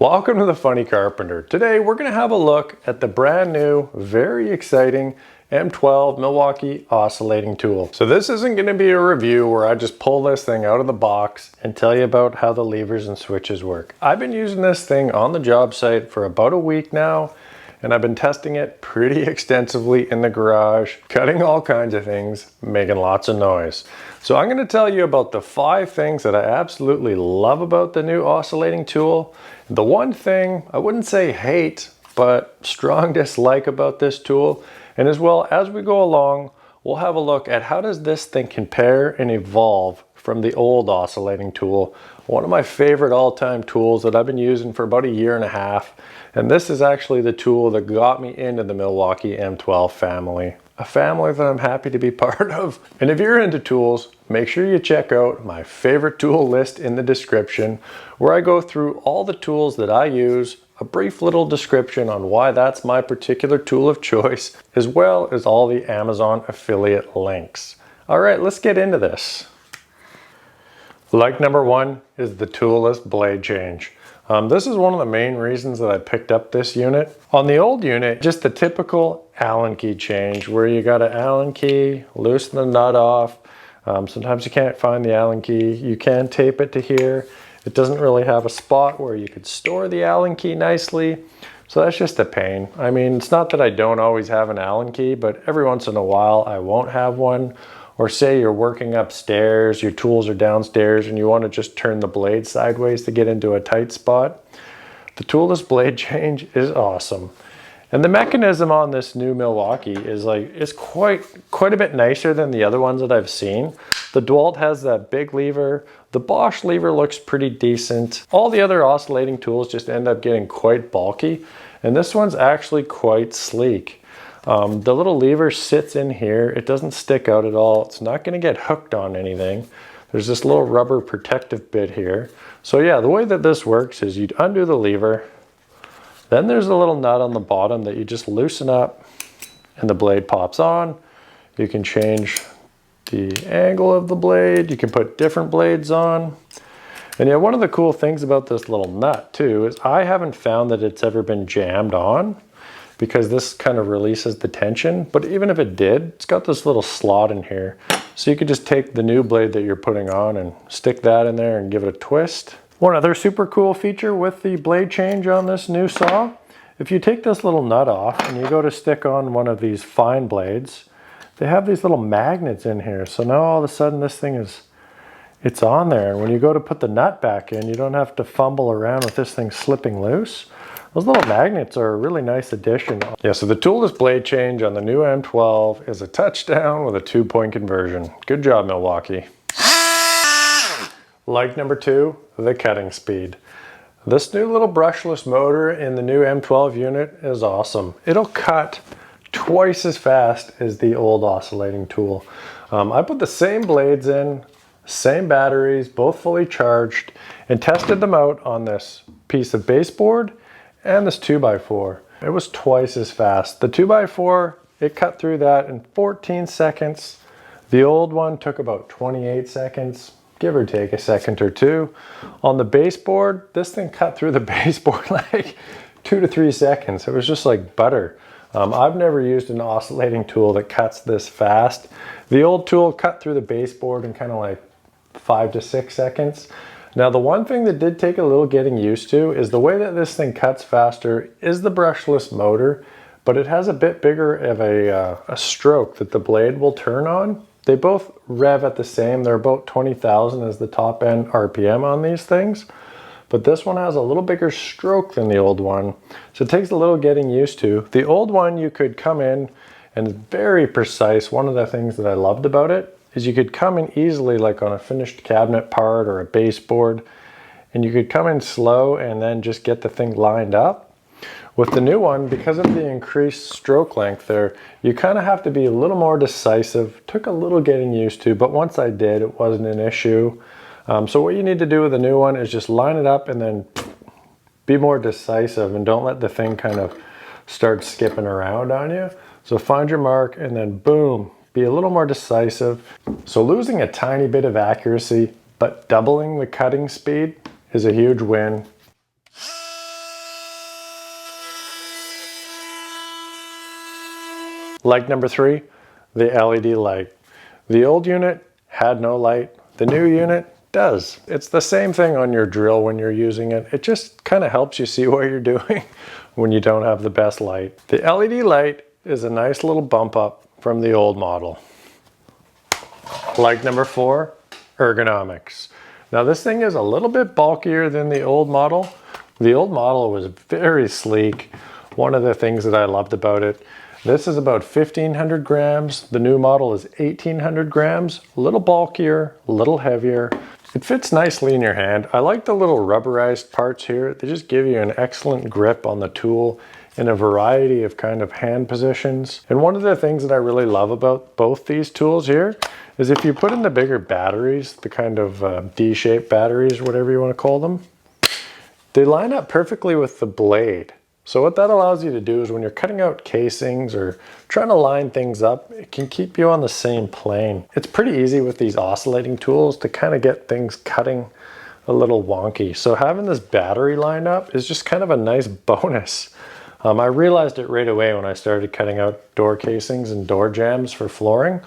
Welcome to the Funny Carpenter. Today we're going to have a look at the brand new, very exciting M12 Milwaukee oscillating tool. So this isn't going to be a review where I just pull this thing out of the box and tell you about how the levers and switches work. I've been using this thing on the job site for about a week now, and I've been testing it pretty extensively in the garage, cutting all kinds of things, making lots of noise. So I'm going to tell you about the 5 things that I absolutely love about the new oscillating tool. The one thing I wouldn't say hate, but strong dislike about this tool. And as well, as we go along, we'll have a look at how does this thing compare and evolve from the old oscillating tool. One of my favorite all-time tools that I've been using for about a year and a half. And this is actually the tool that got me into the Milwaukee M12 family. A family that I'm happy to be part of. And if you're into tools, make sure you check out my favorite tool list in the description, where I go through all the tools that I use, a brief little description on why that's my particular tool of choice, as well as all the Amazon affiliate links. All right, let's get into this. Like number 1 is the toolless blade change. This is one of the main reasons that I picked up this unit. On the old unit, just the typical Allen key change where you got an Allen key, loosen the nut off. Sometimes you can't find the Allen key. You can tape it to here. It doesn't really have a spot where you could store the Allen key nicely. So that's just a pain. I mean, it's not that I don't always have an Allen key, but every once in a while I won't have one. Or say you're working upstairs, your tools are downstairs, and you want to just turn the blade sideways to get into a tight spot. The toolless blade change is awesome. And the mechanism on this new Milwaukee is quite a bit nicer than the other ones that I've seen. The DEWALT has that big lever. The Bosch lever looks pretty decent. All the other oscillating tools just end up getting quite bulky, and this one's actually quite sleek. The little lever sits in here. It doesn't stick out at all. It's not going to get hooked on anything. There's this little rubber protective bit here. So yeah, the way that this works is you'd undo the lever. Then there's a little nut on the bottom that you just loosen up and the blade pops on. You can change the angle of the blade. You can put different blades on. And yeah, one of the cool things about this little nut too is I haven't found that it's ever been jammed on, because this kind of releases the tension. But even if it did, it's got this little slot in here. So you could just take the new blade that you're putting on and stick that in there and give it a twist. One other super cool feature with the blade change on this new saw, if you take this little nut off and you go to stick on one of these fine blades, they have these little magnets in here. So now all of a sudden this thing it's on there. And when you go to put the nut back in, you don't have to fumble around with this thing slipping loose. Those little magnets are a really nice addition. Yeah, so the toolless blade change on the new M12 is a touchdown with a 2-point conversion. Good job, Milwaukee. Like number 2, the cutting speed. This new little brushless motor in the new M12 unit is awesome. It'll cut twice as fast as the old oscillating tool. I put the same blades in, same batteries, both fully charged, and tested them out on this piece of baseboard and this 2x4. It was twice as fast. The 2x4, it cut through that in 14 seconds. The old one took about 28 seconds, give or take a second or two. On the baseboard, this thing cut through the baseboard like 2 to 3 seconds. It was just like butter. I've never used an oscillating tool that cuts this fast. The old tool cut through the baseboard in kind of like 5 to 6 seconds. Now the one thing that did take a little getting used to is the way that this thing cuts faster is the brushless motor, but it has a bit bigger of a stroke that the blade will turn on. They both rev at the same. They're about 20,000 as the top end RPM on these things, but this one has a little bigger stroke than the old one, so it takes a little getting used to. The old one you could come in and it's very precise. One of the things that I loved about it is you could come in easily like on a finished cabinet part or a baseboard, and you could come in slow and then just get the thing lined up. With the new one, because of the increased stroke length there, you kind of have to be a little more decisive. Took a little getting used to, but once I did, it wasn't an issue. So what you need to do with the new one is just line it up and then be more decisive and don't let the thing kind of start skipping around on you. So find your mark and then boom, be a little more decisive. So losing a tiny bit of accuracy, but doubling the cutting speed is a huge win. Like number 3, the LED light. The old unit had no light. The new unit does. It's the same thing on your drill when you're using it. It just kind of helps you see what you're doing when you don't have the best light. The LED light is a nice little bump up from the old model. Like number 4, ergonomics. Now this thing is a little bit bulkier than the old model. The old model was very sleek. One of the things that I loved about it. This is about 1,500 grams. The new model is 1,800 grams. A little bulkier, a little heavier. It fits nicely in your hand. I like the little rubberized parts here. They just give you an excellent grip on the tool in a variety of kind of hand positions. And one of the things that I really love about both these tools here is if you put in the bigger batteries, the kind of D-shaped batteries, whatever you want to call them, they line up perfectly with the blade. So what that allows you to do is when you're cutting out casings or trying to line things up, it can keep you on the same plane. It's pretty easy with these oscillating tools to kind of get things cutting a little wonky. So having this battery lined up is just kind of a nice bonus. I realized it right away when I started cutting out door casings and door jambs for flooring.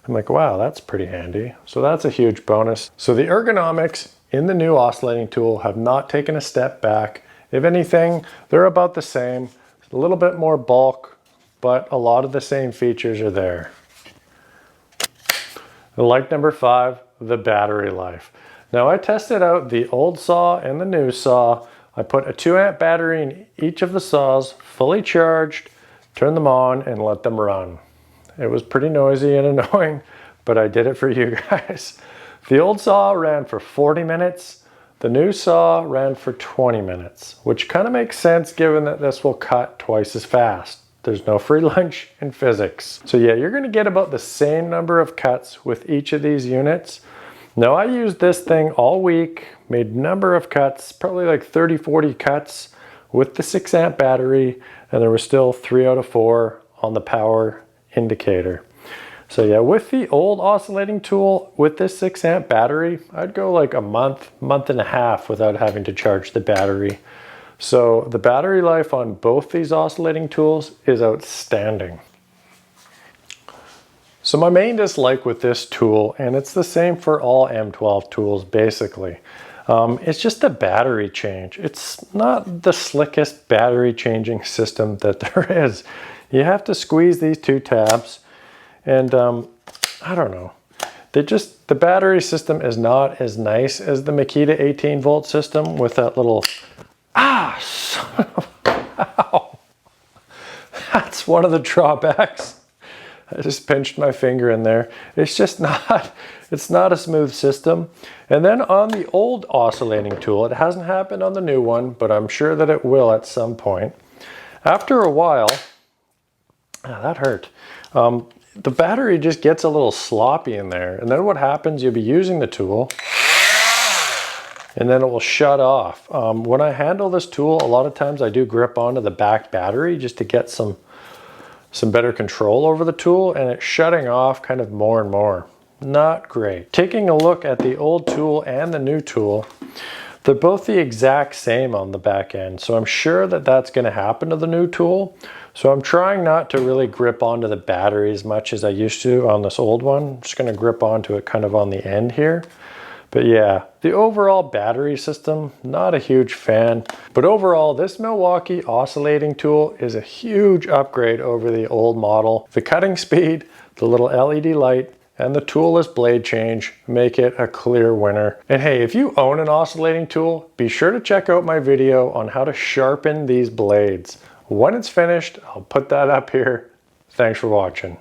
I'm like, wow, that's pretty handy. So that's a huge bonus. So the ergonomics in the new oscillating tool have not taken a step back. If anything, they're about the same. A little bit more bulk, but a lot of the same features are there. Like number 5, the battery life. Now I tested out the old saw and the new saw. I put a 2-amp battery in each of the saws, fully charged, turned them on and let them run. It was pretty noisy and annoying, but I did it for you guys. The old saw ran for 40 minutes. The new saw ran for 20 minutes, which kind of makes sense given that this will cut twice as fast. There's no free lunch in physics. So yeah, you're gonna get about the same number of cuts with each of these units. Now I used this thing all week, made a number of cuts, probably like 30, 40 cuts with the 6-amp battery, and there was still 3 out of 4 on the power indicator. So yeah, with the old oscillating tool, with this 6-amp battery, I'd go like a month, month and a half without having to charge the battery. So the battery life on both these oscillating tools is outstanding. So my main dislike with this tool, and it's the same for all M12 tools basically, it's just the battery change. It's not the slickest battery changing system that there is. You have to squeeze these 2 tabs. And I don't know, the battery system is not as nice as the MAKITA 18-volt system with that little, son of, ow. That's one of the drawbacks. I just pinched my finger in there. It's just not, it's not a smooth system. And then on the old oscillating tool, it hasn't happened on the new one, but I'm sure that it will at some point. After a while, that hurt. The battery just gets a little sloppy in there. And then what happens, you'll be using the tool and then it will shut off. When I handle this tool, a lot of times I do grip onto the back battery just to get some better control over the tool, and it's shutting off kind of more and more. Not great. Taking a look at the old tool and the new tool, they're both the exact same on the back end. So I'm sure that that's going to happen to the new tool. So I'm trying not to really grip onto the battery as much as I used to on this old one. I'm just going to grip onto it kind of on the end here. But yeah, the overall battery system, not a huge fan. But overall, this Milwaukee oscillating tool is a huge upgrade over the old model. The cutting speed, the little LED light, and the toolless blade change make it a clear winner. And hey, if you own an oscillating tool, be sure to check out my video on how to sharpen these blades. When it's finished, I'll put that up here. Thanks for watching.